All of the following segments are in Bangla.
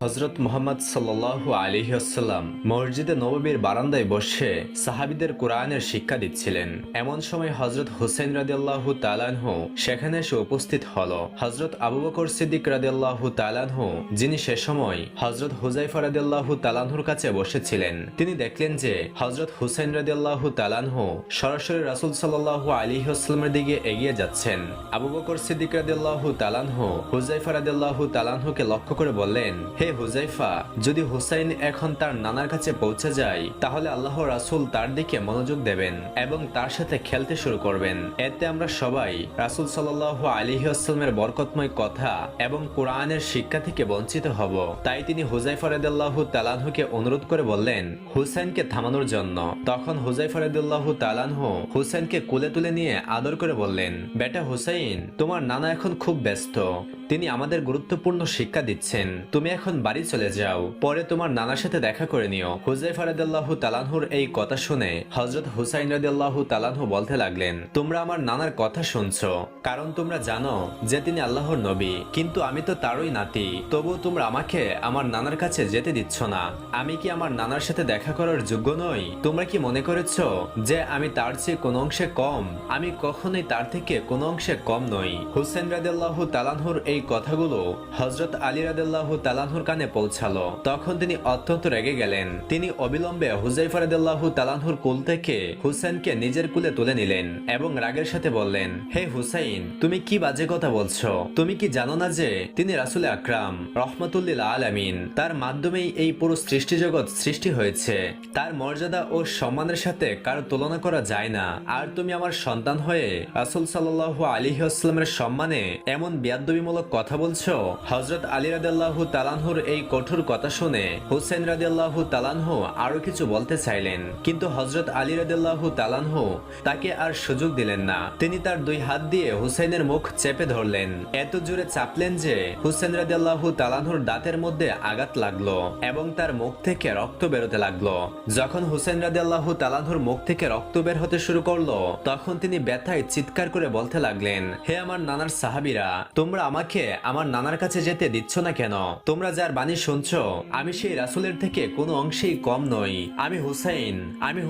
হযরত মুহাম্মদ সাল্লাল্লাহু আলাইহি ওয়াসাল্লাম মসজিদে নববীর বারান্দায় বসে সাহাবীদের কোরআনের শিক্ষা দিচ্ছিলেন। এমন সময় হযরত হুসাইন রাদিয়াল্লাহু তাআলা আনহু সেখানে এসে উপস্থিত হলো। হযরত আবু বকর সিদ্দিক রাদিয়াল্লাহু তাআলা আনহু, যিনি সে সময় হযরত হুযায়ফা রাদিয়াল্লাহু তাআলা আনহুর কাছে বসেছিলেন, তিনি দেখলেন যে হযরত হুসাইন রাদিয়াল্লাহু তাআলা আনহু সরাসরি রাসূল সাল্লাল্লাহু আলাইহি ওয়াসাল্লামের দিকে এগিয়ে যাচ্ছেন। আবু বকর সিদ্দিক রাদিয়াল্লাহু তাআলা আনহু হুযায়ফা রাদিয়াল্লাহু তাআলা আনহুকে লক্ষ্য করে বললেন, হে হুযায়ফা, যদি হুসাইন এখন তার নানার কাছে পৌঁছে যায় তাহলে আল্লাহর রাসূল তার দিকে মনোযোগ দেবেন এবং তার সাথে খেলতে শুরু করবেন। এতে আমরা সবাই রাসূল সাল্লাল্লাহু আলাইহি ওয়াসাল্লামের বরকতময় কথা এবং কোরআনের শিক্ষা থেকে বঞ্চিত হব। তাই তিনি হুযায়ফা রাদিয়াল্লাহু তাআলা আনহুকে অনুরোধ করে বললেন হুসাইনকে থামানোর জন্য। তখন হুযায়ফা রাদিয়াল্লাহু তাআলা আনহু হুসাইনকে কোলে তুলে নিয়ে আদর করে বললেন, বেটা হুসাইন, তোমার নানা এখন খুব ব্যস্ত, তিনি আমাদের গুরুত্বপূর্ণ শিক্ষা দিচ্ছেন, তুমি এখন বাড়ি চলে যাও, পরে তোমার নানার সাথে দেখা করে নিও। হুযায়ফা রাদিয়াল্লাহু তাআলা আনহুর এই কথা শুনে হযরত হুসাইন রাদিয়াল্লাহু তাআলা আনহু বলতে লাগলেন, তোমরা আমার নানার কথা শুনছো, কারণ তোমরা জানো যে তিনি আল্লাহর নবী, কিন্তু আমি তো তারই নাতি, তবুও তোমরা আমাকে আমার নানার কাছে যেতে দিচ্ছ না। আমি কি আমার নানার সাথে দেখা করার যোগ্য নই? তোমরা কি মনে করেছো যে আমি তার চেয়ে কোনো অংশে কম? আমি কখনোই তার থেকে কোনো অংশে কম নই। হুসাইন রাদিয়াল্লাহু তাআলা আনহুর এই কথাগুলো হযরত আলী রাদিয়াল্লাহু তাআলা আনহুর কানে পৌঁছালো। তখন তিনি অত্যন্ত রেগে গেলেন। তিনি অবিলম্বে হুযায়ফা রাদিয়াল্লাহু তাআলা আনহুর কোল থেকে হুসাইনকে নিজের কোলে তুলে নিলেন এবং রাগের সাথে বললেন, হে হুসাইন, তুমি কি বাজে কথা বলছো? তুমি কি জানো না যে তিনি রাসূল আকরাম রাহমাতুল লিল আলামিন, তার মাধ্যমেই এই পুরো সৃষ্টি জগৎ সৃষ্টি হয়েছে। তার মর্যাদা ও সম্মানের সাথে কারো তুলনা করা যায় না। আর তুমি আমার সন্তান হয়ে রাসূল সাল্লাল্লাহু আলাইহি ওয়াসাল্লামের সম্মানে এমন বিয়াদবিমূলক কথা বলছো? হযরত আলী রাদিয়াল্লাহু তাআলা আনহুর এই কঠোর কথা শুনে হুসাইন রাদিয়াল্লাহু তাআলা আনহু আরো কিছু বলতে চাইলেন, কিন্তু হযরত আলী রাদিয়াল্লাহু তাআলা আনহু তাকে আর সুযোগ দিলেন না। তিনি তার দুই হাত দিয়ে হুসাইনের মুখ চেপে ধরলেন, এত জোরে চাপলেন যে হুসাইন রাদিয়াল্লাহু তাআলা আনহুর দাঁতের মধ্যে আঘাত লাগলো এবং তার মুখ থেকে রক্ত বেরোতে লাগলো। যখন হুসাইন রাদিয়াল্লাহু তাআলা আনহুর মুখ থেকে রক্ত বের হতে শুরু করলো, তখন তিনি ব্যথায় চিৎকার করে বলতে লাগলেন, হে আমার নানার সাহাবীরা, তোমরা আমাকে আমার নানার কাছে যেতে দিচ্ছ না কেন? তোমরা যার বাণী শুনছো, আমি সেই রাসূলের থেকে কোনো অংশেই কম নই। আমি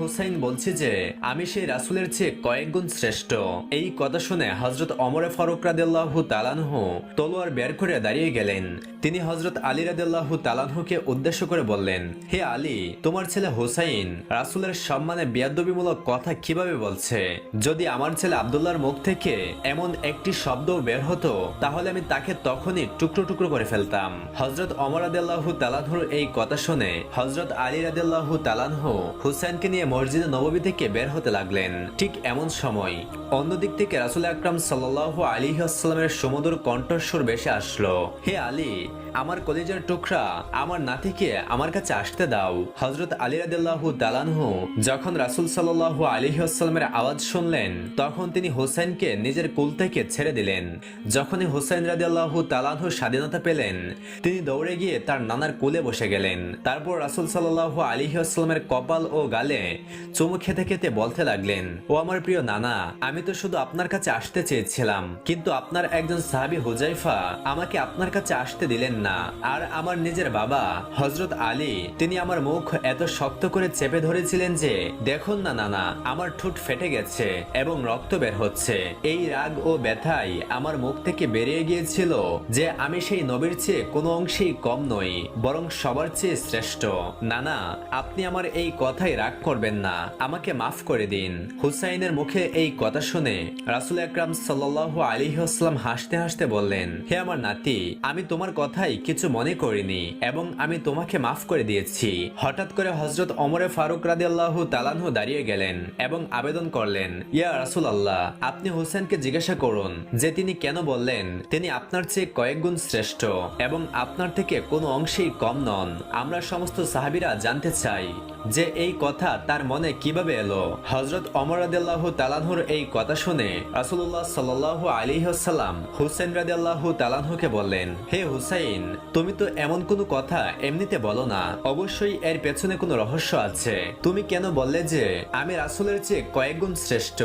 হুসাইন বলছি যে আমি সেই রাসূলের চেয়ে কয়েক গুণ শ্রেষ্ঠ। এই কথা শুনে হযরত ওমর ফারুক রাদিয়াল্লাহু তাআলা আনহু তলোয়ার বের করে দাঁড়িয়ে গেলেন। তিনি হযরত আলী রাদিয়াল্লাহু তাআলা আনহুকে উদ্দেশ্য করে বললেন, হে আলী, তোমার ছেলে হুসাইন রাসূলের সম্মানে বিয়াদবিমূলক কথা কিভাবে বলছে? যদি আমার ছেলে আব্দুল্লাহর মুখ থেকে এমন একটি শব্দ বের হতো তাহলে আমি তাকে তখনই টুকরো টুকরো করে ফেলতাম। হযরত ওমর রাদিয়াল্লাহু তাআলা আনহুর এই কথা শুনে হযরত আলী রাদিয়াল্লাহু তাআলা আনহু হুসাইনকে নিয়ে মসজিদে নববী থেকে বের হতে লাগলেন। ঠিক এমন সময় অন্যদিক থেকে রাসূল আকরাম সাল্লাল্লাহু আলাইহি ওয়াসাল্লামের সুমধুর কণ্ঠস্বর ভেসে আসলো, হে আলী, আমার কলিজার টুকরা, আমার নাতিকে আমার কাছে আসতে দাও। হযরত আলী রাদিয়াল্লাহু তাআলা আনহু যখন রাসূল সাল্লাল্লাহু আলাইহি ওয়াসাল্লামের আওয়াজ শুনলেন, তখন তিনি হুসাইনকে নিজের কোল থেকে ছেড়ে দিলেন। যখনই হুসাইন রাদিয়াল্লাহু তাআলা আনহু স্বাধীনতা পেলেন, তিনি দৌড়ে গিয়ে তার নানার কোলে বসে গেলেন। তারপর রাসূল সাল্লাল্লাহু আলাইহি ওয়াসাল্লামের কপাল ও গালে চুমু খেতে খেতে বলতে লাগলেন, ও আমার প্রিয় নানা, আমি তো শুধু আপনার কাছে আসতে চেয়েছিলাম, কিন্তু আপনার একজন সাহাবী হুযায়ফা আমাকে আপনার কাছে আসতে দিলেন না। আর আমার নিজের বাবা হযরত আলী, তিনি আমার মুখ এত শক্ত করে চেপে ধরেছিলেন যে দেখুন না নানা, আমার ঠোঁট ফেটে গেছে এবং রক্ত বের হচ্ছে। এই রাগ ও ব্যথাই আমার মুখ থেকে বেরিয়ে গিয়েছিল যে আমি সেই নবীর চেয়ে কোনো অংশেই কম নই, বরং সবার চেয়ে শ্রেষ্ঠ। নানা, আপনি আমার এই কথায় রাগ করবেন না, আমাকে মাফ করে দিন। হুসাইনের মুখে এই কথা শুনে রাসূল আকরাম সাল্লাল্লাহু আলাইহি ওয়াসাল্লাম হাসতে হাসতে বললেন, হে আমার নাতি, আমি তোমার কথাই কিছু মনে করিনি এবং আমি তোমাকে মাফ করে দিয়েছি। হঠাৎ করে হযরত ওমর ফারুক রাদিয়াল্লাহু তাআলা আনহু দাঁড়িয়ে গেলেন এবং আবেদন করলেন, ইয়া রাসূলুল্লাহ, আপনি হোসেনকে জিজ্ঞাসা করুন যে তিনি কেন বললেন তিনি আপনার চেয়ে কয়েক গুণ শ্রেষ্ঠ এবং আপনার থেকে কোনো অংশেই কম নন। আমরা সমস্ত সাহাবীরা জানতে চাই। যে এই কথা তার মনে কিভাবে এলো। হযরত ওমর রাদিয়াল্লাহু তাআলা আনহুর এই কথা শুনে রাসূলুল্লাহ সাল্লাল্লাহু আলাইহি ওয়াসাল্লাম হুসাইন রাদিয়াল্লাহু তাআলা আনহুকে বললেন, হে হুসাইন, তুমি তো এমন কোনো কথা এমনিতে বলো না, অবশ্যই এর পেছনে কোনো রহস্য আছে। তুমি কেন বললে যে আমি রাসূলের চেয়ে কয়েক গুণ শ্রেষ্ঠ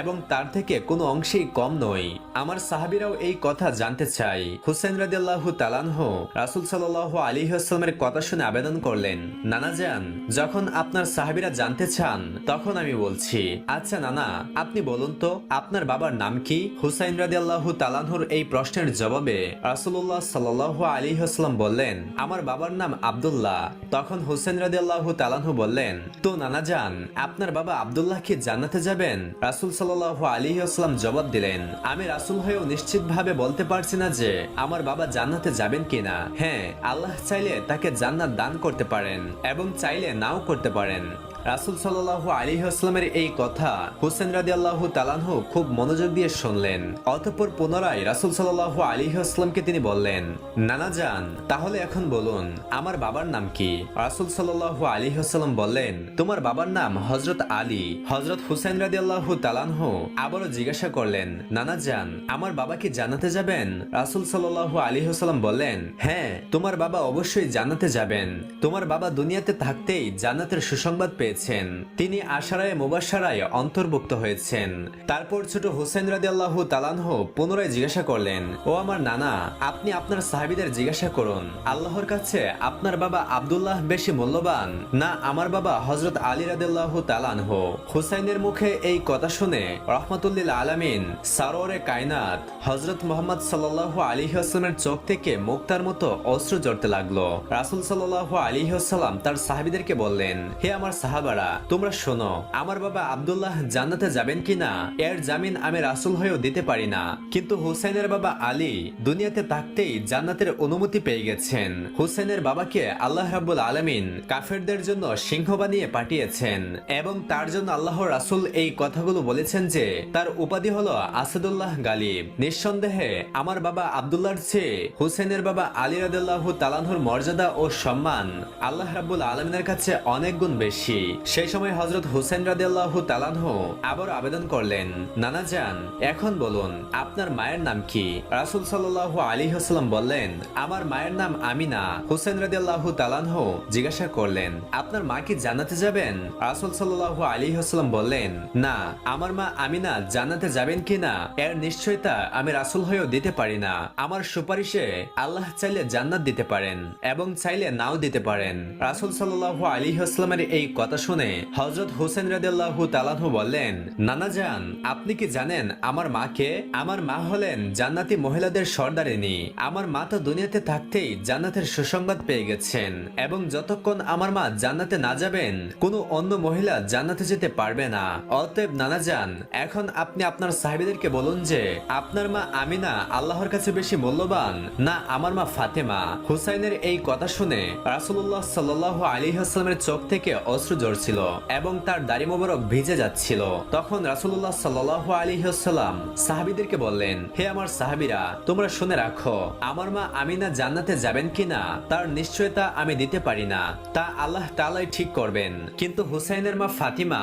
এবং তার থেকে কোনো অংশেই কম নই? আমার সাহাবীরাও এই কথা জানতে চাই। হুসাইন রাদিয়াল্লাহু তাআলা আনহু রাসূল সাল্লাল্লাহু আলাইহি ওয়াসাল্লামের কথা শুনে আবেদন করলেন, নানা যান, যখন আপনার সাহাবীরা জানতে চান তখন আমি বলছি। আচ্ছা নানা, আপনি বলুন তো আপনার বাবার নাম কি? হুসাইন রাদিয়াল্লাহু তাআলা আনহুর এই প্রশ্নের জবাবে রাসূলুল্লাহ সাল্লাল্লাহু আলাইহি ওয়াসাল্লাম বললেন, আমার বাবার নাম আব্দুল্লাহ। তখন হুসাইন রাদিয়াল্লাহু তাআলা আনহু বললেন, তো নানা যান, আপনার বাবা আব্দুল্লাহ কি জান্নাতে যাবেন? রাসূল সাল্লাল্লাহু আলাইহি ওয়াসাল্লাম জবাব দিলেন, আমি রাসূল হয়েও নিশ্চিতভাবে বলতে পারছি না যে আমার বাবা জান্নাতে যাবেন কিনা। হ্যাঁ, আল্লাহ চাইলে তাকে জান্নাত দান করতে পারেন এবং চাইলে নাও করতে পারেন। রাসূল সাল্লাল্লাহু আলাইহি ওয়াসাল্লামের এই কথা হুসাইন রাদিয়াল্লাহু তাআলা আনহু খুব মনোযোগ দিয়ে শুনলেন। অতঃপর পুনরায় রাসূল সাল্লাল্লাহু আলাইহি ওয়াসাল্লামকে তিনি বললেন, নানা যান, তাহলে এখন বলুন আমার বাবার নাম কি? রাসূল সাল্লাল্লাহু আলাইহি ওয়াসাল্লাম বললেন, তোমার বাবার নাম হযরত আলী। হযরত হুসাইন রাদিয়াল্লাহু তাআলা আনহু আবারও জিজ্ঞাসা করলেন, নানা যান, আমার বাবা কি জান্নাতে যাবেন? রাসূল সাল্লাল্লাহু আলাইহি ওয়াসাল্লাম বললেন, হ্যাঁ, তোমার বাবা অবশ্যই জান্নাতে যাবেন। তোমার বাবা দুনিয়াতে থাকতেই জান্নাতের সুসংবাদ পেয়েছেন, তিনি আশারায়ে মুবাশশারায় অন্তর্ভুক্ত হয়েছেন। তারপর ছোট হুসাইন রাদিয়াল্লাহু তাআলা আনহু পুনরায় জিজ্ঞাসা করলেন, ও আমার নানা, আপনি আপনার সাহাবীদের জিজ্ঞাসা করুন, আল্লাহর কাছে আপনার বাবা আব্দুল্লাহ বেশি মূল্যবান না আমার বাবা হযরত আলী রাদিয়াল্লাহু তাআলা আনহু? হুসাইনের মুখে এই কথা শুনে রাহমাতুল লিল আলামিন সারোয়ারে কায়নাত হযরত মুহাম্মদ সাল্লাল্লাহু আলাইহি ওয়াসাল্লামের চোখ থেকে মুক্তার মতো অশ্রু ঝরতে লাগলো। রাসূল সাল্লাল্লাহু আলাইহি ওয়াসাল্লাম তার সাহাবীদেরকে বললেন, হে আমার সাহাবারা, তোমরা শোনো, আমার বাবা আব্দুল্লাহ জান্নাতে যাবেন কিনা এর জামিন আমি রাসূল হয়েও দিতে পারি না, কিন্তু হুসাইনের বাবা আলী দুনিয়াতে থাকতেই জান্নাতের অনুমতি পেয়ে গেছেন। হুসাইনের বাবাকে আল্লাহ রাব্বুল আলামিন কাফেরদের জন্য সিংহ বানিয়ে পাঠিয়েছেন এবং তার জন্য আল্লাহর রাসূল এই কথাগুলো বলেছেন যে তার উপাধি হলো আসাদুল্লাহ গালিব। নিঃসন্দেহে আমার বাবা আব্দুল্লাহর চেয়ে হুসাইনের বাবা আলী রাদিয়াল্লাহু তাআলা আনহুর মর্যাদা ও সম্মান আল্লাহ রাব্বুল আলামিনের কাছে অনেক গুণ বেশি। সেই সময় হযরত হুসাইন রাদিয়াল্লাহু তাআলা আনহু আবার আবেদন করলেন, নানা যান, এখন বলুন আপনার মায়ের নাম কি? রাসূল সাল্লাল্লাহু আলাইহি ওয়াসাল্লাম বললেন, আমার মায়ের নাম আমিনা। হুসাইন রাদিয়াল্লাহু তাআলা আনহু জিজ্ঞাসা করলেন, আপনার মা কি জান্নাতে যাবেন? রাসূল সাল্লাল্লাহু আলাইহি ওয়াসাল্লাম বললেন, না, আমার মা আমিনা জান্নাতে যাবেন কিনা এর নিশ্চয়তা আমি রাসূল হয়েও দিতে পারি না। আমার সুপারিশে আল্লাহ চাইলে জান্নাত দিতে পারেন এবং চাইলে নাও দিতে পারেন। রাসূল সাল্লাল্লাহু আলাইহি ওয়াসাল্লামের এই কথা শুনে হযরত হুসাইন রাদিয়াল্লাহু তাআলা আনহু বললেন, নানা যান, আপনি কি জানেন আমার মাকে? আমার মা হলেন জান্নাতি মহিলাদের সর্দারিনী। আমার মা তো দুনিয়াতে থাকতেই জান্নাতের সুসংবাদ পেয়ে গেছেন এবং যতক্ষণ আমার মা জান্নাতে না যাবেন কোনো অন্য মহিলা জান্নাতে যেতে পারবে না। অতএব নানা যান, এখন আপনি আপনার সাহাবীদেরকে বলুন যে আপনার মা আমিনা আল্লাহর কাছে বেশি মূল্যবান না আমার মা ফাতেমা? হুসাইনের এই কথা শুনে রাসূলুল্লাহ সাল্লাল্লাহু আলাইহি ওয়াসাল্লামের চোখ থেকে অশ্রু ঝরছিল এবং তার দাড়ি মোবারক ভিজে যাচ্ছিল। তখন রাসূলুল্লাহ সাল্লাল্লাহু আলাইহি ওয়াসাল্লাম সাহাবীদেরকে বললেন, হে আমার সাহাবীরা, তোমরা শুনে রাখো, আমার মা আমিনা জান্নাতে যাবেন কিনা তার নিশ্চয়তা আমি দিতে পারি না, তা আল্লাহ তাআলাই ঠিক করবেন। কিন্তু হুসাইনের মা ফাতিমা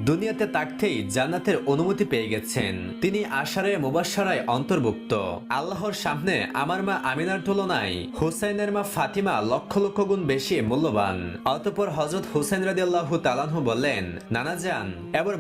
দুনিয়াতে থাকতেই জান্নাতের অনুমতি পেয়ে গেছেন, তিনি আশারায়ে মুবাশশারায় অন্তর্ভুক্ত। আল্লাহর সামনে আমার মা আমিনার তুলনায় হুসাইনের মা ফাতিমা লক্ষ লক্ষ গুণ বেশি মূল্যবান। অতঃপর হযরত হুসাইন রাদিয়াল্লাহু তাআলা আনহু বললেন, নানা যান, এবার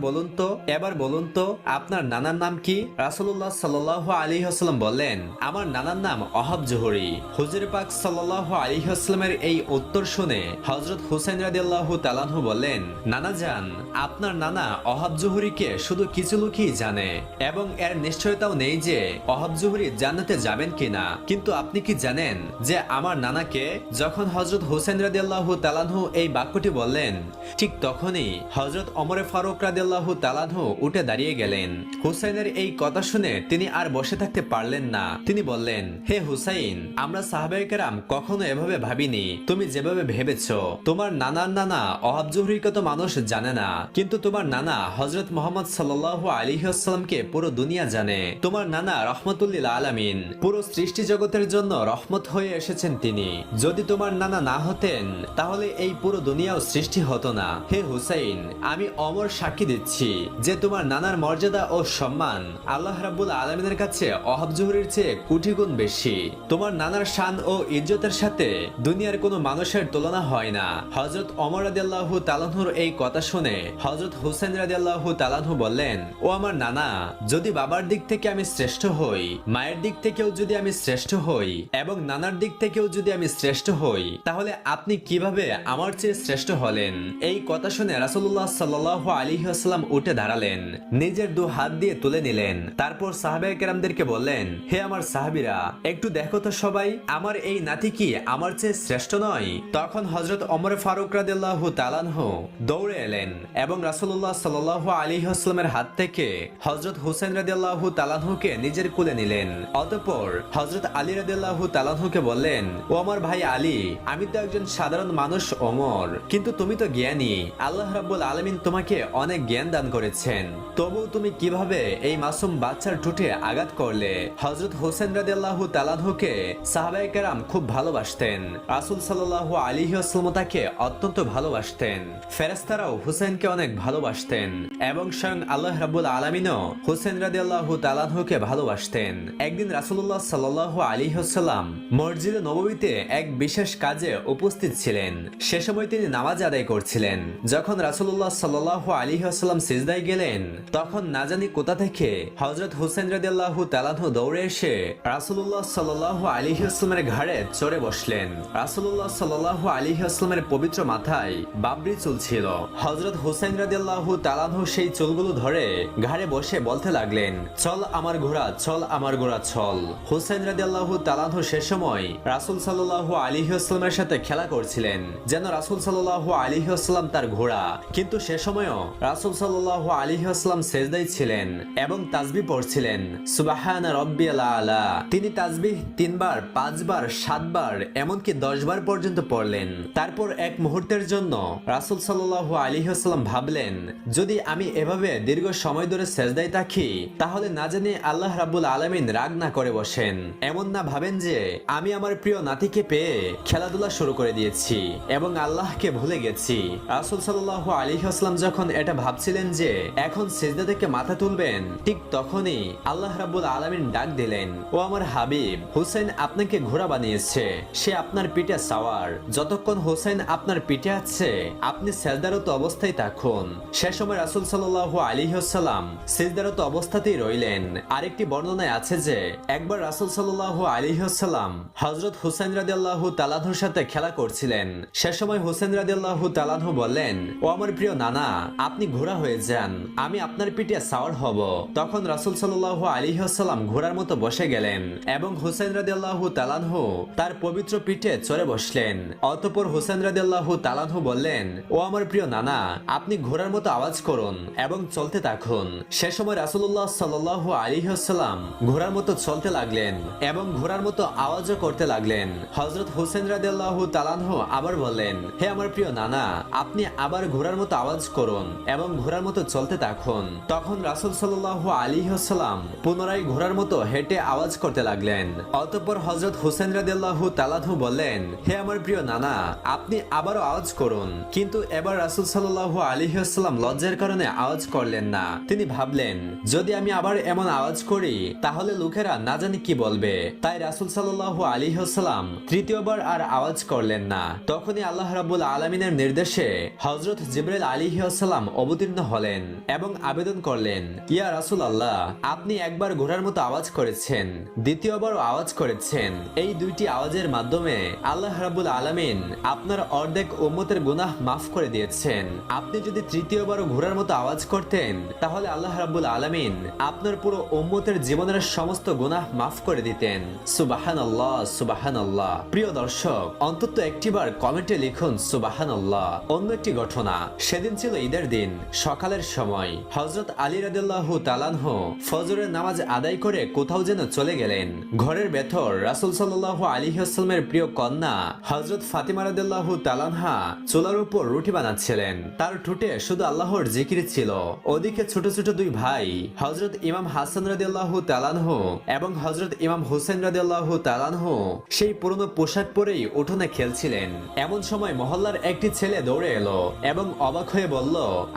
বলুন তো আপনার নানার নাম কি? রাসূলুল্লাহ সাল্লাল্লাহু আলাইহি ওয়াসাল্লাম বললেন, আমার নানার নাম ওহাব জোহরি। হুজুর পাক সাল্লাল্লাহু আলাইহি ওয়াসাল্লামের এই উত্তর শুনে হযরত হুসাইন রাদিয়াল্লাহু তাআলা আনহু বললেন, নানা যান, আপনার নানা ওহাব জোহরিকে শুধু কিছু লোকই জানে এবং এর নিশ্চয়তাও নেই যে ওহাব জোহরি জান্নাতে যাবেন কিনা। কিন্তু আপনি কি জানেন যে আমার নানাকে? যখন হযরত হুসাইন রাদিয়াল্লাহু তাআলা আনহু এই বাক্যটি বললেন, ঠিক তখনই হযরত ওমর ফারুক রাদিয়াল্লাহু তাআলা আনহু উঠে দাঁড়িয়ে গেলেন। হুসাইনের এই কথা শুনে তিনি আর বসে থাকতে পারলেন না। তিনি বললেন, হে হুসাইন, আমরা সাহাবায়ে কেরাম কখনো এভাবে ভাবিনি তুমি যেভাবে ভেবেছো। তোমার নানার নানা ওহাব জোহরিকে তো মানুষ জানে না, কিন্তু তোমার নানা হযরত মুহাম্মদ সাল্লাল্লাহু আলাইহি ওয়াসাল্লামকে পুরো দুনিয়া জানে। তোমার নানা রাহমাতুল লিল আলামিন, পুরো সৃষ্টি জগতের জন্য রহমত হয়ে এসেছেন তিনি। যদি তোমার নানা না হতেন তাহলে এই পুরো দুনিয়াও সৃষ্টি হতো না। হে হুসাইন, আমি অমর সাক্ষী দিচ্ছি যে তোমার নানার মর্যাদা ও সম্মান আল্লাহ রাব্বুল আলামিনের কাছে ওহদ জোহরের চেয়ে কোটি গুণ বেশি। তোমার নানার শান ও ইজ্জতের সাথে দুনিয়ার কোনো মানুষের তুলনা হয় না। হযরত ওমর রাদিয়াল্লাহু তাআলা আনহুর এই কথা শুনে হযরত হুসাইন রাদিয়াল্লাহু তাআলা আনহু বললেন, ও আমার নানা, যদি বাবার দিক থেকে আমি শ্রেষ্ঠ হই, মায়ের দিক থেকেও যদি আমি শ্রেষ্ঠ হই এবং নানার দিক থেকেও যদি আমি শ্রেষ্ঠ হই, তাহলে আপনি কিভাবে আমার চেয়ে শ্রেষ্ঠ হলেন? এই কথা শুনে রাসূলুল্লাহ সাল্লাল্লাহু আলাইহি ওয়াসাল্লাম উঠে দাঁড়ালেন, নিজের দু হাত দিয়ে তুলে নিলেন। তারপর সাহাবায়ে কেরামদেরকে বললেন, হে আমার সাহাবীরা, একটু দেখো তো সবাই, আমার এই নাতি কি আমার চেয়ে শ্রেষ্ঠ নয়? তখন হযরত ওমর ফারুক রাদিয়াল্লাহু তাআলা আনহু দৌড়ে এলেন এবং রাসূলুল্লাহ সাল্লাল্লাহু আলাইহি ওয়াসাল্লামের হাত থেকে হযরত হুসাইন রাদিয়াল্লাহু তাআলা আনহুকে নিজের কোলে নিলেন। অতঃপর হযরত আলী রাদিয়াল্লাহু তাআলা আনহুকে বললেন, ও আমার ভাই আলী, আমি তো একজন সাধারণ মানুষ ওমর, কিন্তু তুমি তো জ্ঞানী। আল্লাহ রাব্বুল আলামিন তোমাকে অনেক জ্ঞান দান করেছেন, তবু তুমি কিভাবে এই মাসুম বাচ্চার ঠোঁটে আঘাত করলে? হযরত হোসেন রাদিয়াল্লাহু তাআলা আনহুকে সাহাবায়ে কেরাম খুব ভালোবাসতেন। রাসূল সাল্লাল্লাহু আলাইহি ওয়াসাল্লাম তাকে অত্যন্ত ভালোবাসতেন। ফেরেশতারাও হুসাইনকে অনেক ভালোবাসতেন এবং স্বয়ং আল্লাহ রাব্বুল আলামিনও হোসেন রাদিয়াল্লাহু তাআলা আনহুকে ভালোবাসতেন। একদিন রাসূলুল্লাহ সাল্লাল্লাহু আলাইহি ওয়াসাল্লাম মসজিদে নববীতে এক বিশেষ কাজে উপস্থিত ছিলেন। সে সময় তিনি নামাজ আদায় করছিলেন। যখন রাসূলুল্লাহ সাল্লাল্লাহু আলাইহি ওয়াসাল্লাম সিজদায় গেলেন, তখন না জানি কোথা থেকে হযরত হুসাইন রাদিয়াল্লাহু তাআলা আনহু দৌড়ে এসে রাসূলুল্লাহ সাল্লাল্লাহু আলাইহি ওয়াসাল্লামের ঘাড়ে চড়ে বসলেন। রাসূলুল্লাহ সাল্লাল্লাহু আলাইহি ওয়াসাল্লামের পবিত্র মাথায় বাবরি চুল ছিল। হযরত হুসাইন রাদিয়াল্লাহু তাআলা আনহু সেই চুলগুলো ধরে ঘাড়ে বসে বলতে লাগলেন, চল আমার ঘোড়া, চল আমার ঘোড়া, চল। হুসাইন রাদিয়াল্লাহু তাআলা আনহু সে সময় রাসূল সাল্লাল্লাহু আলাইহি ওয়াসাল্লামের সাথে খেলা করছিলেন, যেন রাসূল সাল্লাল্লাহু আলাইহি ওয়াসাল্লাম তার ঘোড়া। কিন্তু সে সময়ও রাসূল সাল্লাল্লাহু আলাইহি ওয়াসাল্লাম সিজদায় ছিলেন এবং তাসবিহ পড়ছিলেন, সুবহান রাব্বিয়াল আলা। তিনি তাসবিহ 3 বার, 5 বার, 7 বার, এমনকি 10 বার পর্যন্ত পড়লেন। তারপর এক মুহূর্তের জন্য রাসূল সাল্লাল্লাহু আলাইহি ওয়াসাল্লাম ভাবলেন, যদি আমি এভাবে দীর্ঘ সময় ধরে সিজদায় থাকি, তাহলে না জানি আল্লাহ রাব্বুল আলামিন রাগ না করে বসেন। এমন না ভাবেন যে আমি আমার প্রিয় নাতিকে পেয়ে খেলাধুলা শুরু করে দিয়েছি এবং আল্লাহকে ভুলে গেছি। রাসূল সাল্লাল্লাহু আলাইহি ওয়াসাল্লাম যখন এটা ভাবছিলেন যে এখন সিজদা থেকে মাথা তুলবেন, ঠিক তখনই আল্লাহ রাব্বুল আলামিন ডাক দিলেন, ও আমার হাবিব, হুসাইন আপনাকে ঘোড়া বানিয়েছে, সে আপনার পিঠে সাওয়ার। যতক্ষণ হুসাইন আপনার পিঠে আছে, আপনি সিজদারত অবস্থায় থাকুন। সে সময় রাসূল সাল্লাল্লাহু আলাইহি ওয়াসাল্লাম সিজদারত অবস্থাতেই রইলেন। আরেকটি বর্ণনায় আছে যে একবার রাসূল সাল্লাল্লাহু আলাইহি ওয়াসাল্লাম হযরত হুসাইন রাদিয়াল্লাহু তাআলা আনহুর সাথে খেলা করছিলেন। সে সময় হুসাইন রাদিয়াল্লাহু তাআলা আনহু বললেন, ও আমার প্রিয় নানা, আপনি ঘোড়া হয়ে যান, আমি আপনার পিঠে সাওয়ার হব। তখন রাসূল সাল্লাল্লাহু আলাইহি ওয়াসাল্লাম ঘোড়ার মতো বসে গেলেন এবং হুসাইন রাদিয়াল্লাহু তাআলা আনহু তার পবিত্র পিঠে চড়ে বসলেন। অতঃপর হুসাইন রাদিয়াল্লাহু তাআলা আনহু বললেন, ও আমার প্রিয় নানা, আপনি ঘোড়ার মতো আওয়াজ করুন এবং চলতে থাকুন। সে সময় রাসূলুল্লাহ সাল্লাল্লাহু আলাইহি ওয়াসাল্লাম ঘোড়ার মতো চলতে লাগলেন এবং ঘোড়ার মতো আওয়াজও করতে লাগলেন। হযরত হুসাইন রাদিয়াল্লাহু তাআলা আনহু আবার বললেন, হে আমার প্রিয় নানা, আপনি আবার ঘোড়ার মতো আওয়াজ করুন এবং ঘোড়ার মতো চলতে থাকুন। তখন রাসূল সাল্লাল্লাহু আলাইহি ওয়াসাল্লাম পুনরায় ঘোড়ার মতো হেঁটে আওয়াজ করতে লাগলেন। অতঃপর হযরত হুসাইন রাদিয়াল্লাহু তাআলা আনহু বললেন, হে আমার প্রিয় নানা, আপনি আবারও আওয়াজ করুন। কিন্তু এবার রাসূল সাল্লাল্লাহু আলাইহি ওয়াসাল্লাম লজ্জার কারণে আওয়াজ করলেন না। তিনি ভাবলেন, যদি আমি আবার এমন আওয়াজ করি, তাহলে লোকেরা না জানি কি বলবে। তাই রাসূল সাল্লাল্লাহু আলাইহি ওয়াসাল্লাম তৃতীয়বার আর আওয়াজ করলেন না। তখনই আল্লাহ রাব্বুল আলামিনের নির্দেশে হযরত জিবরাইল আলাইহিস সালাম অবতীর্ণ হলেন এবং আবেদন করলেন, ইয়া রাসূলুল্লাহ, আপনি একবার ঘোড়ার মতো আওয়াজ করেছেন, দ্বিতীয়বারও আওয়াজ করেছেন। এই দুইটি আওয়াজের মাধ্যমে আল্লাহ রাব্বুল আলামিন আপনার অর্ধেক উম্মতের গুনাহ মাফ করে দিয়েছেন। আপনি যদি তৃতীয়বারও ঘোড়ার মতো আওয়াজ করতেন, তাহলে আল্লাহ রাব্বুল আলামিন আপনার পুরো উম্মতের জীবনের সমস্ত গুনাহ মাফ করে দিতেন। সুবহানাল্লাহ, সুবহানাল্লাহ। প্রিয় দর্শক, অন্তত একটিবার কমেন্টে লিখুন সুবহানাল্লাহ। অন্য একটি ঘটনা, সেদিন ছিল ঈদের দিন। সকালের সময় হযরত আলী রাদিয়াল্লাহু তাআলা আনহু ফজরের নামাজ আদায় করে কোথাও যেন চলে গেলেন। ঘরের ভেতর রাসূল সাল্লাল্লাহু আলাইহি ওয়াসাল্লামের প্রিয় কন্যা হযরত ফাতিমা রাদিয়াল্লাহু তাআলা আনহা চুলার উপর রুটি বানাচ্ছিলেন। তার ঠোঁটে শুধু আল্লাহর জিকির ছিল। ওদিকে ছোট ছোট দুই ভাই হযরত ইমাম হাসান রাদিয়াল্লাহু তাআলা আনহু এবং হযরত ইমাম হুসাইন রাদিয়াল্লাহু তাআলা আনহু সেই পুরনো পোশাক পরেই উঠোনে খেলছিলেন। এমন সময় মহল্লার একটি ছেলে দৌড়ে এলো এলো এবং অবাক হয়ে বলল,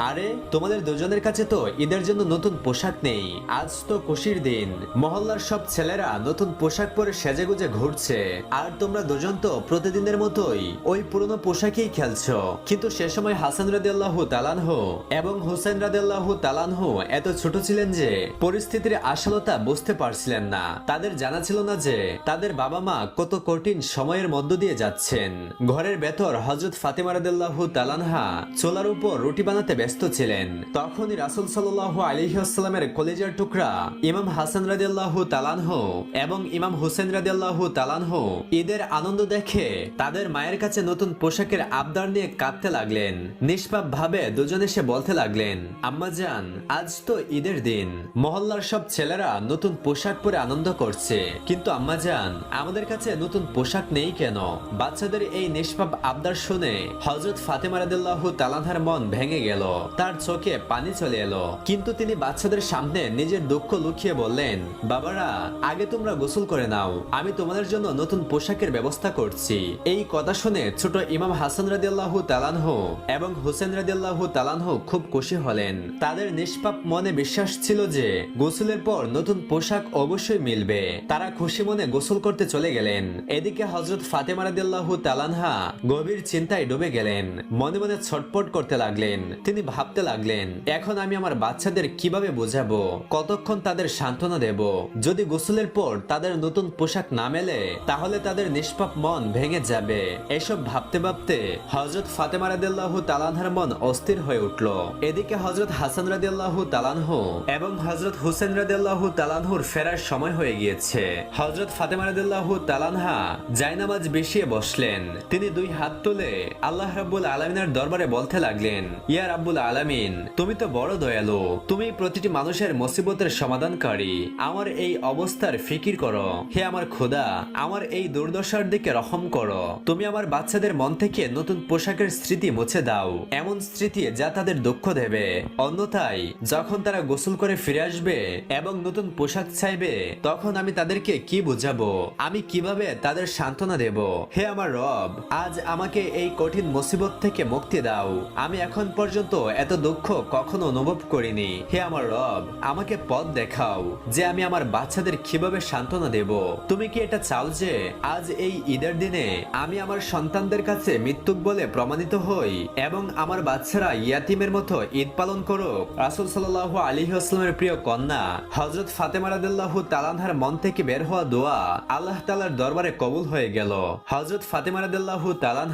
আরে তোমাদের দুজনের কাছে তো ঈদের জন্য নতুন পোশাক নেই, আজ তো খুশির দিন, মহল্লার সব ছেলেরা নতুন পোশাক পরে সেজেগুজে ঘুরছে, আর তোমরা দুজন তো প্রতিদিনের মতোই ওই পুরনো পোশাকেই খেলছো। কিন্তু সে সময় হাসান রাদিয়াল্লাহু তাআলাহু এবং হুসাইন রাদিয়াল্লাহু তাআলাহু এত ছোট ছিলেন যে পরিস্থিতির আসলতা বুঝতে পারছিলেন না। তাদের জানা ছিল না যে তাদের বাবা মা কত কঠিন সময়ের মধ্য দিয়ে যাচ্ছেন। ঘরের ভেতর হযরত ফাতেমা রাদিয়াল্লাহু তাআলাহা চুলার উপর রুটি বানাতে ব্যস্ত ছিলেন। তখনই রাসূল সাল্লাল্লাহু আলাইহি ওয়াসাল্লামের কলিজার টুকরা ইমাম হাসান রাদিয়াল্লাহু তাআলাহু এবং ইমাম হুসাইন রাদিয়াল্লাহু তাআলাহু ঈদের আনন্দ দেখে তাদের মায়ের কাছে নতুন পোশাকের আবদার নিয়ে কাঁদতে লাগলেন। নিষ্পাপ ভাবে দুজনে এসে বলতে লাগলেন, আম্মাজান, আজ তো ঈদের দিন, মহল্লার সব ছেলেরা নতুন পোশাক পরে আনন্দ করছে, কিন্তু আম্মাজান, আমাদের কাছে নতুন পোশাক নেই কেন? বাচ্চাদের এই নিষ্পাপ আবদার শুনে হযরত ফাতেমা রাদিয়াল্লাহু তাআলার মন ভেঙে গেল, তার চোখে পানি চলে এলো। কিন্তু তিনি বাচ্চাদের সামনে নিজের দুঃখ লুকিয়ে বললেন, বাবারা, আগে তোমরা গোসল করে নাও, আমি তোমাদের জন্য নতুন পোশাকের ব্যবস্থা করছি। এই কথা শুনে ছোট ইমাম হাসান রাদিয়াল্লাহু তাআলাহু এবং হুসাইন রাদিয়াল্লাহু তাআলাহু খুব খুশি হলেন। তাদের নিষ্পাপ মনে বিশ্বাস ছিল যে গোসলের পর নতুন পোশাক অবশ্যই মিলবে। তারা খুশি মনে গোসল করতে চলে গেলেন। এদিকে হযরত ফাতেমা রাদিয়াল্লাহু তাআলাহা গভীর চিন্তায় ডুবে গেলেন। মনে মনে ছটফট করতে লাগলেন। তিনি ভাবতে লাগলেন, এখন আমি আমার বাচ্চাদের কিভাবে বোঝাবো, কতক্ষণ তাদের সান্ত্বনা দেব? যদি গোসলের পর তাদের নতুন পোশাক না মেলে তাহলে তাদের নিষ্পাপ মন ভেঙে যাবে। এসব ভাবতে ভাবতে হযরত ফাতেমা রাদিয়াল্লাহু তাআলার মন অস্থির হয়ে উঠল। এদিকে হযরত হাসান রাদিয়াল্লাহু তাআলাহু এবং হযরত হুসাইন রাদিয়াল্লাহু তাআলাহুর ফেরার সময় হয়ে গিয়েছে। হযরত ফাতেমা রাদিয়াল্লাহু তাআলাহা জায়নামাজ বিছিয়ে বসলেন। তিনি দুই হাত তুলে আল্লাহ রাব্বুল আলামিনের দরবারে বলতে লাগলেন, ইয়া রাব্বুল আলামিন, তুমি তো বড় দয়ালু, তুমি প্রতিটি মানুষের মুসিবতের সমাধানকারী। আমার এই অবস্থার ফিকির করো। হে আমার খোদা, আমার এই দুর্দশার দিকে রহম করো। তুমি আমার বাচ্চাদের মন থেকে নতুন পোশাকের স্মৃতি মুছে দাও, এমন স্মৃতি যা তাদের দুঃখ দেবে। অন্যথায় যখন তারা গোসল করে ফিরে আসবে এবং নতুন পোশাক চাইবে, তখন আমি তাদেরকে কি বুঝাবো? আমি কিভাবে তাদের সান্ত্বনা দেব? হে আমার রব, আজ আমাকে এই কঠিন মুসিবত থেকে মুক্তি দাও। আমি এখন পর্যন্ত এত দুঃখ কখনো অনুভব করিনি। হে আমার রব, আমাকে পথ দেখাও যে আমি আমার বাচ্চাদের কিভাবে সান্ত্বনা দেব। তুমি কি এটা চাও যে আজ এই ঈদের দিনে আমি আমার সন্তানদের কাছে মৃত্যুক বলে প্রমাণিত হই এবং আমার বাচ্চারা ইয়াতিমের মতো ঈদ পালন করুক? রাসূল সাল্লাল্লাহু আলাইহি ওয়াসাল্লামের প্রিয় কন্যা হযরত ফাতেমা রাদিয়াল্লাহু তাআলার মন থেকে বের হওয়া দোয়া আল্লাহ তাআলার দরবারে কবুল হয়ে গেল। হযরত ফাতেমা রাদিয়াল্লাহু তাআলা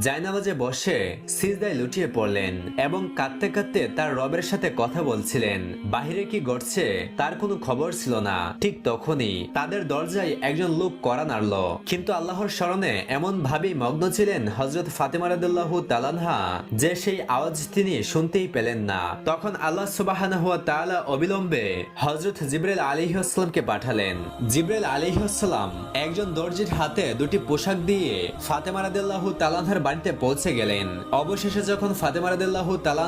জায়নামাজে বসে সিজদায় লুটিয়ে পড়লেন এবং কাঁদতে কাঁদতে তার রবের সাথে কথা বলছিলেন। বাহিরে কি ঘটছে তার কোনো খবর ছিল না। ঠিক তখনই তাদের দরজায় একজন লোক কড়া নাড়ল। কিন্তু আল্লাহর স্মরণে এমন ভাবেই মগ্ন ছিলেন হযরত ফাতেমা রাদিয়াল্লাহু তাআলা যে সেই আওয়াজ তিনি শুনতেই পেলেন না। তখন আল্লাহ সুবহানাহু ওয়া তাআলা অবিলম্বে হযরত জিবরাইল আলাইহিস সালামকে পাঠালেন। জিবরাইল আলাইহিস সালাম একজন দর্জির হাতে দুটি পোশাক দিয়ে ফাতেমা রাদিয়াল্লাহু তাআলার বাড়িতে পৌঁছে গেলেন। অবশেষে যখন ফাতেমা রাদিয়াল্লাহু তাআলা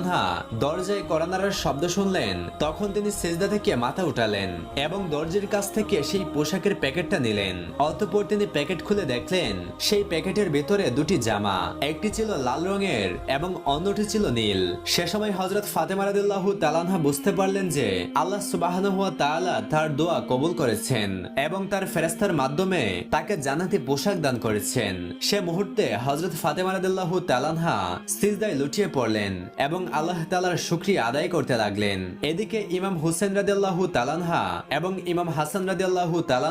দরজায় কড়া নাড়ার শব্দ শুনলেন, তখন তিনি সিজদা থেকে মাথা উঠালেন এবং দর্জির কাছ থেকে সেই পোশাকের প্যাকেটটা নিলেন। অতঃপর তিনি প্যাকেট খুলে দেখলেন সেই প্যাকেটের ভেতরে দুটি জামা, একটি ছিল লাল রঙের এবং অন্যটি ছিল নীল। সে সময় হযরত ফাতেমা রাদিয়াল্লাহু তাআলা বুঝতে পারলেন যে আল্লাহ সুবহানাহু ওয়া তাআলা তার দোয়া কবুল করেছেন এবং তার ফেরেশতার মাধ্যমে তাকে জান্নাতি পোশাক দান করেছেন। সে মুহূর্তে হযরত ফাতেমা রাদিয়াল্লাহু তাআলা সিজদায় লুটিয়ে পড়লেন এবং আল্লাহ তাআলার শুকরিয়া আদায় করতে লাগলেন। এদিকে ইমাম হুসাইন রাদিয়াল্লাহু তাআলা এবং ইমাম হাসান রাদিয়াল্লাহু তাআলা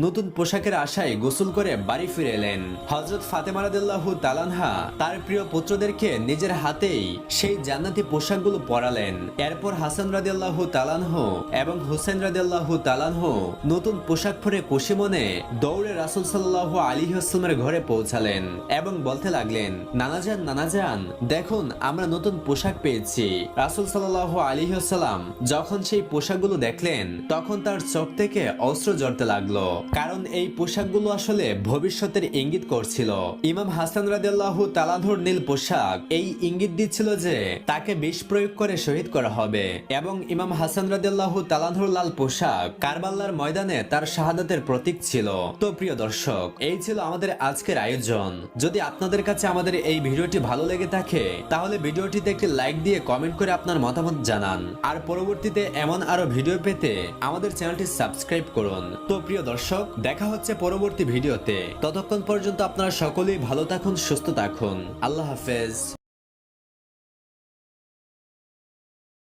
নতুন পোশাকের আশায় গোসল করে বাড়ি ফিরে এলেন। হযরত ফাতেমা রাদিয়াল্লাহু তাআলা তার প্রিয় পুত্রদেরকে নিজের হাতেই সেই জান্নাতি পোশাকগুলো পরালেন। এরপর হাসান রাদিয়াল্লাহু তাআলা এবং হুসাইন রাদিয়াল্লাহু তাআলা নতুন পোশাক পরে খুশি মনে দৌড়ে রাসূল সাল্লাল্লাহু আলাইহি ওয়াসাল্লামের ঘরে পৌঁছালেন এবং বলতে লাগলেন, নানাজান, নানাজান, দেখুন আমরা নতুন পোশাক পেয়েছি। রাসূল সাল্লাল্লাহু আলাইহি ওয়াসাল্লাম যখন সেই পোশাকগুলো দেখলেন, তখন তার চোখ থেকে অশ্রু ঝরতে লাগলো, কারণ এই পোশাকগুলো আসলে ভবিষ্যতের ইঙ্গিত করছিল। ইমাম হাসান রাদিয়াল্লাহু তাআলার নীল পোশাক এই ইঙ্গিত দিচ্ছিল যে তাকে বিষ প্রয়োগ করে শহীদ করা হবে এবং ইমাম হাসান রাদিয়াল্লাহু তাআলার লাল পোশাক কারবালার ময়দানে তার শাহাদাতের প্রতীক ছিল। তো প্রিয় দর্শক, এই ছিল আমাদের আজকের আয়োজন। যদি আপনাদের কাছে আমাদের এই ভিডিওটি ভালো লেগে থাকে তাহলে ভিডিওটিতে একটি লাইক দিয়ে কমেন্ট করে আপনার মতামত জানান। আর পরবর্তীতে এমন আরো ভিডিও পেতে আমাদের চ্যানেলটি সাবস্ক্রাইব করুন। তো প্রিয় দর্শক, দেখা হচ্ছে পরবর্তী ভিডিওতে। ততক্ষণ পর্যন্ত আপনারা সকলেই ভালো থাকুন, সুস্থ থাকুন। আল্লাহ হাফেজ।